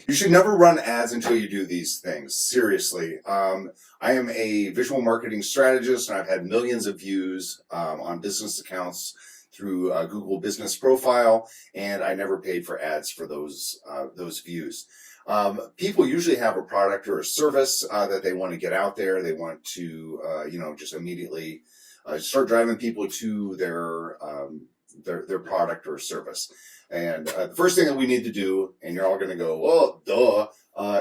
You should never run ads until you do these things. Seriously. I am a visual marketing strategist, and I've had millions of views on business accounts through Google Business Profile, and I never paid for ads for those views. People usually have a product or a service that they want to get out there. They want to, just immediately start driving people to their product or service. And the first thing that we need to do, and you're all going to go, well, duh,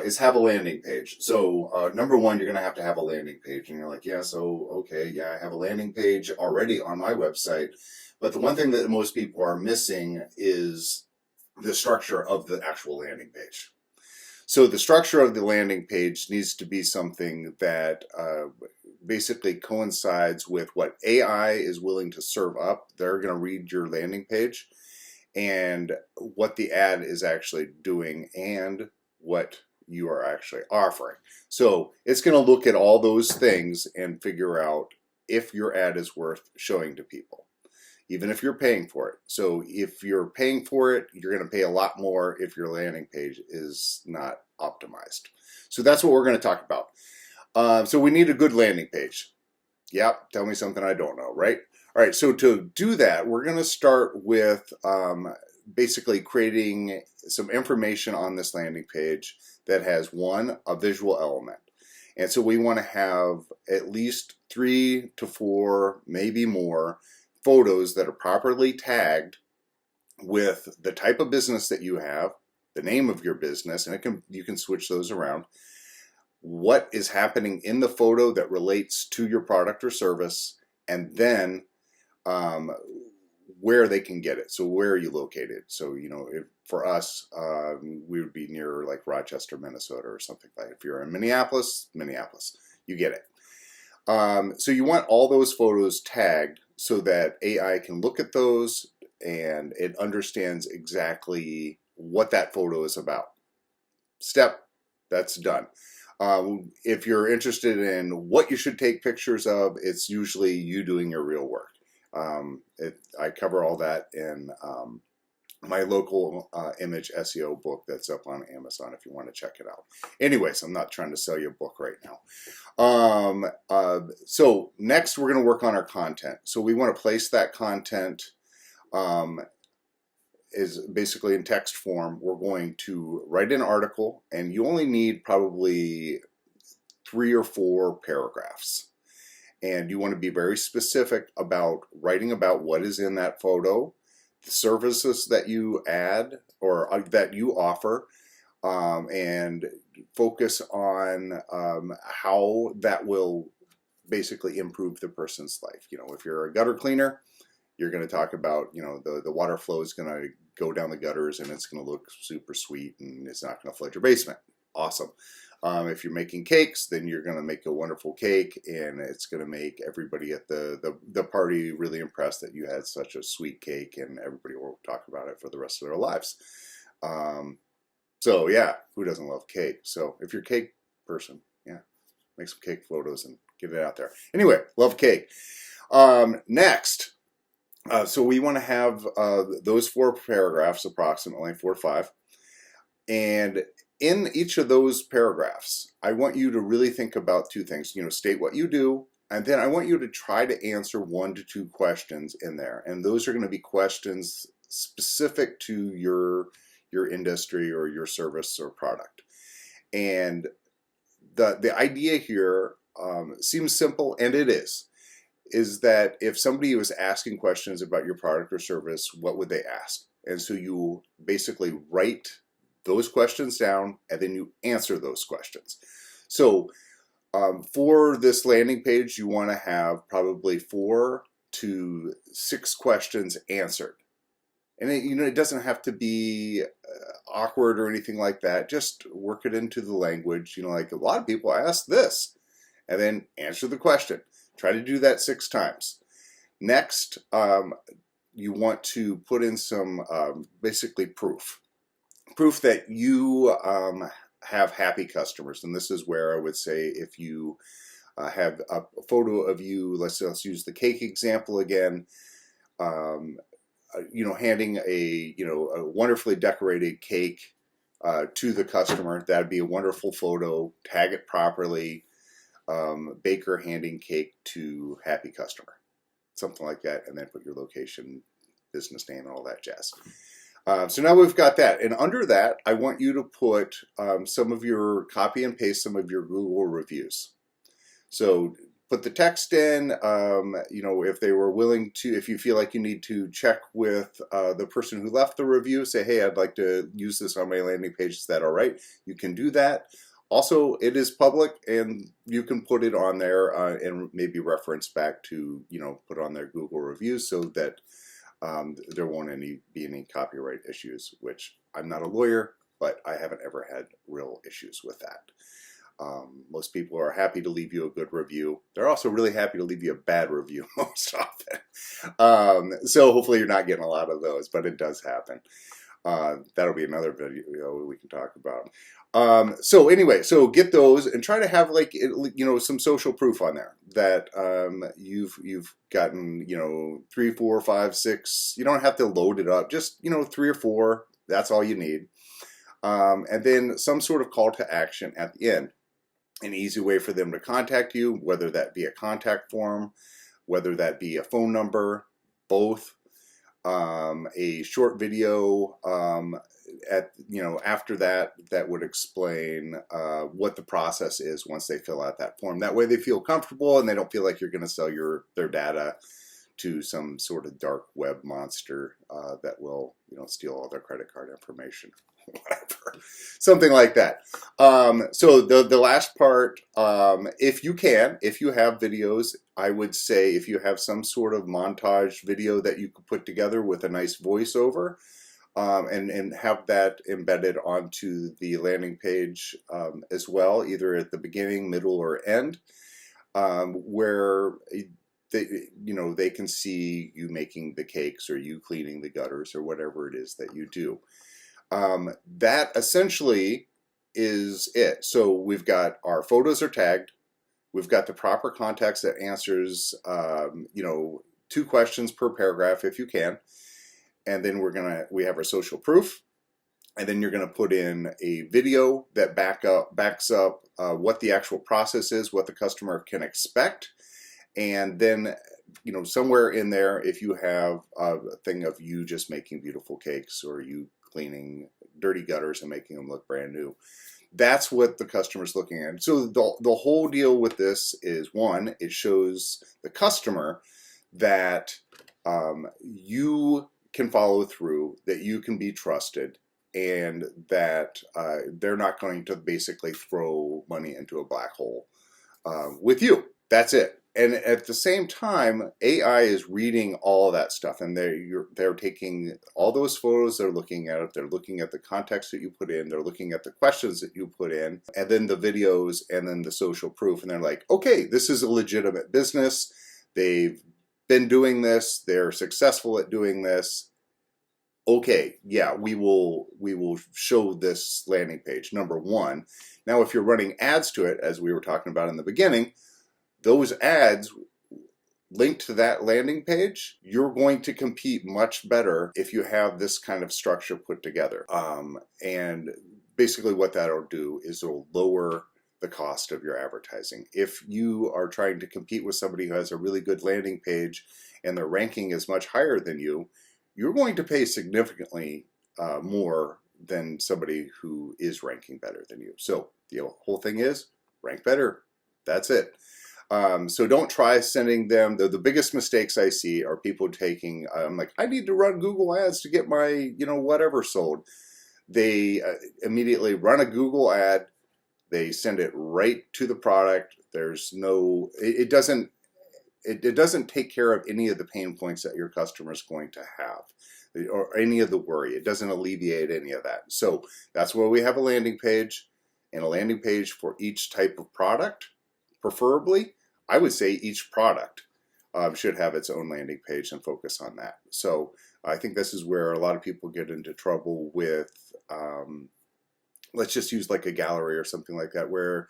is have a landing page. So number one, you're going to have a landing page. And you're like, yeah, so, okay, yeah, I have a landing page already on my website. But the one thing that most people are missing is the structure of the actual landing page. So the structure of the landing page needs to be something that basically coincides with what AI is willing to serve up. They're going to read your landing page and what the ad is actually doing and what you are actually offering. So it's going to look at all those things and figure out if your ad is worth showing to people, even if you're paying for it. So if you're paying for it, you're going to pay a lot more if your landing page is not optimized. So that's what we're going to talk about. So we need a good landing page. Yep, tell me something I don't know, right? All right, so to do that, we're going to start with basically creating some information on this landing page that has a visual element. And so we want to have at least 3 to 4, maybe more, photos that are properly tagged with the type of business that you have, the name of your business, and you can switch those around, what is happening in the photo that relates to your product or service, and then where they can get it. So where are you located? So, for us, we would be near like Rochester, Minnesota or something like that. If you're in Minneapolis, you get it. So you want all those photos tagged so that AI can look at those and it understands exactly what that photo is about. That's done. If you're interested in what you should take pictures of, it's usually you doing your real work. I cover all that in my local image SEO book that's up on Amazon if you want to check it out. Anyways, I'm not trying to sell you a book right now. So next we're going to work on our content. So we want to place that content is basically in text form. We're going to write an article, and you only need probably 3 or 4 paragraphs. And you want to be very specific about writing about what is in that photo, the services that you add or that you offer, and focus on how that will basically improve the person's life. If you're a gutter cleaner, you're going to talk about, the water flow is going to go down the gutters and it's going to look super sweet and it's not going to flood your basement. Awesome. If you're making cakes, then you're going to make a wonderful cake, and it's going to make everybody at the party really impressed that you had such a sweet cake, and everybody will talk about it for the rest of their lives. So yeah, who doesn't love cake? So if you're a cake person, yeah, make some cake photos and get it out there. Anyway, love cake. Next, so we want to have those 4 paragraphs, approximately 4 or 5, and in each of those paragraphs, I want you to really think about 2 things. State what you do, and then I want you to try to answer 1 to 2 questions in there. And those are going to be questions specific to your industry or your service or product. And the idea here seems simple, and it is that if somebody was asking questions about your product or service, what would they ask? And so you basically write those questions down, and then you answer those questions. So for this landing page, you want to have probably 4 to 6 questions answered. And it doesn't have to be awkward or anything like that. Just work it into the language. Like a lot of people ask this, and then answer the question. Try to do that 6 times. Next, you want to put in some basically proof that you have happy customers. And this is where I would say if you have a photo of you, let's use the cake example again, handing a wonderfully decorated cake to the customer. That'd be a wonderful photo. Tag it properly. Baker handing cake to happy customer, something like that, and then put your location, business name, and all that jazz. So now we've got that, and under that, I want you to put some of your copy and paste some of your Google reviews. So put the text in. You know, if they were willing to, if you feel like you need to check with the person who left the review, say, hey, I'd like to use this on my landing page. Is that all right? You can do that. Also, it is public, and you can put it on there and maybe reference back to, you know, put on their Google reviews so that there won't be any copyright issues, which I'm not a lawyer, but I haven't ever had real issues with that. Most people are happy to leave you a good review. They're also really happy to leave you a bad review most often. So hopefully you're not getting a lot of those, but it does happen. That'll be another video we can talk about. So anyway, so get those and try to have, like, you know, some social proof on there that you've gotten, you know, 3, 4, 5, 6. You don't have to load it up. Just, you know, 3 or 4. That's all you need. And then some sort of call to action at the end. An easy way for them to contact you, whether that be a contact form, whether that be a phone number, both. A short video after that would explain what the process is once they fill out that form. That way they feel comfortable and they don't feel like you're going to sell their data to some sort of dark web monster that will, you know, steal all their credit card information. Whatever, something like that. So the last part, if you have videos, I would say if you have some sort of montage video that you could put together with a nice voiceover, and have that embedded onto the landing page as well, either at the beginning, middle, or end, where they can see you making the cakes or you cleaning the gutters or whatever it is that you do. That essentially is it. So we've got our photos are tagged. We've got the proper context that answers, 2 questions per paragraph if you can. And then we have our social proof. And then you're going to put in a video that backs up what the actual process is, what the customer can expect. And then, you know, somewhere in there, if you have a thing of you just making beautiful cakes or you cleaning dirty gutters and making them look brand new, that's what the customer's looking at. So the whole deal with this is, one, it shows the customer that you can follow through, that you can be trusted, and that they're not going to basically throw money into a black hole with you. That's it. And at the same time, AI is reading all of that stuff, and they're taking all those photos, they're looking at it, they're looking at the context that you put in, they're looking at the questions that you put in, and then the videos, and then the social proof, and they're like, okay, this is a legitimate business. They've been doing this. They're successful at doing this. Okay, yeah, we will show this landing page, number 1. Now, if you're running ads to it, as we were talking about in the beginning, those ads linked to that landing page, you're going to compete much better if you have this kind of structure put together. And basically what that'll do is it'll lower the cost of your advertising. If you are trying to compete with somebody who has a really good landing page and their ranking is much higher than you, you're going to pay significantly more than somebody who is ranking better than you. So the whole thing is rank better. That's it. So don't try sending them. The biggest mistakes I see are people taking, I'm like, I need to run Google ads to get my, whatever sold. They immediately run a Google ad. They send it right to the product. There's no, it doesn't take care of any of the pain points that your customer is going to have, or any of the worry. It doesn't alleviate any of that. So that's why we have a landing page, and a landing page for each type of product. Preferably, I would say each product should have its own landing page and focus on that. So I think this is where a lot of people get into trouble with, let's just use like a gallery or something like that, where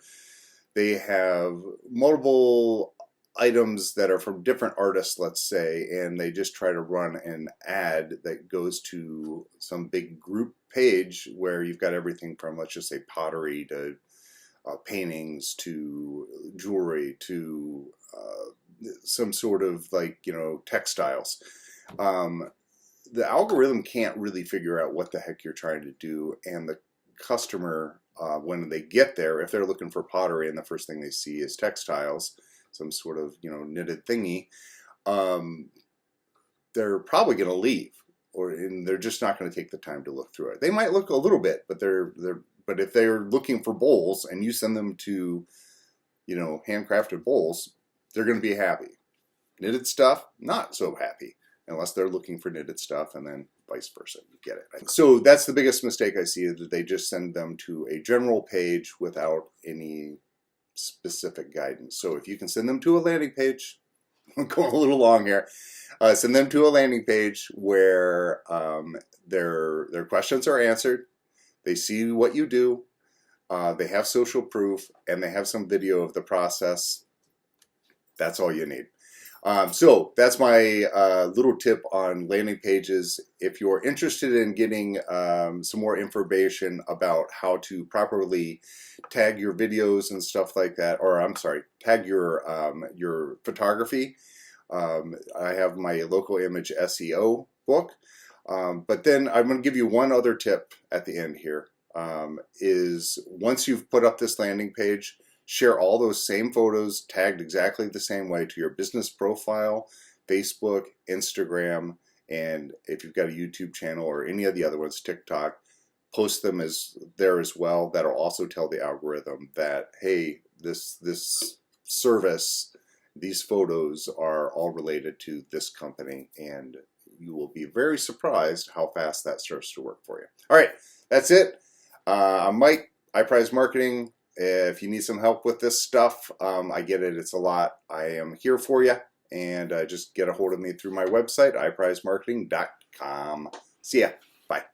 they have multiple items that are from different artists, let's say, and they just try to run an ad that goes to some big group page where you've got everything from, let's just say, pottery to paintings to jewelry to some sort of, like, textiles. The algorithm can't really figure out what the heck you're trying to do, and the customer, when they get there, if they're looking for pottery and the first thing they see is textiles, some sort of knitted thingy, they're probably going to leave, and they're just not going to take the time to look through it. They might look a little bit, but but if they're looking for bowls and you send them to handcrafted bowls, they're going to be happy. Knitted stuff, not so happy, unless they're looking for knitted stuff, and then vice versa. You get it. Right? So that's the biggest mistake I see, is that they just send them to a general page without any specific guidance. So if you can send them to a landing page, I'm going a little long here, send them to a landing page where their questions are answered, they see what you do, they have social proof, and they have some video of the process. That's all you need. So that's my little tip on landing pages. If you're interested in getting some more information about how to properly tag your videos and stuff like that, or I'm sorry, tag your photography, I have my local image SEO book. But then I'm going to give you one other tip at the end here, is once you've put up this landing page, share all those same photos tagged exactly the same way to your business profile, Facebook, Instagram, and if you've got a YouTube channel or any of the other ones, TikTok, post them there as well. That'll also tell the algorithm that, hey, this service, these photos are all related to this company, and you will be very surprised how fast that starts to work for you. All right, that's it. I'm Mike, iPrize Marketing. If you need some help with this stuff, I get it, it's a lot. I am here for you, and just get a hold of me through my website, iprizemarketing.com. See ya. Bye.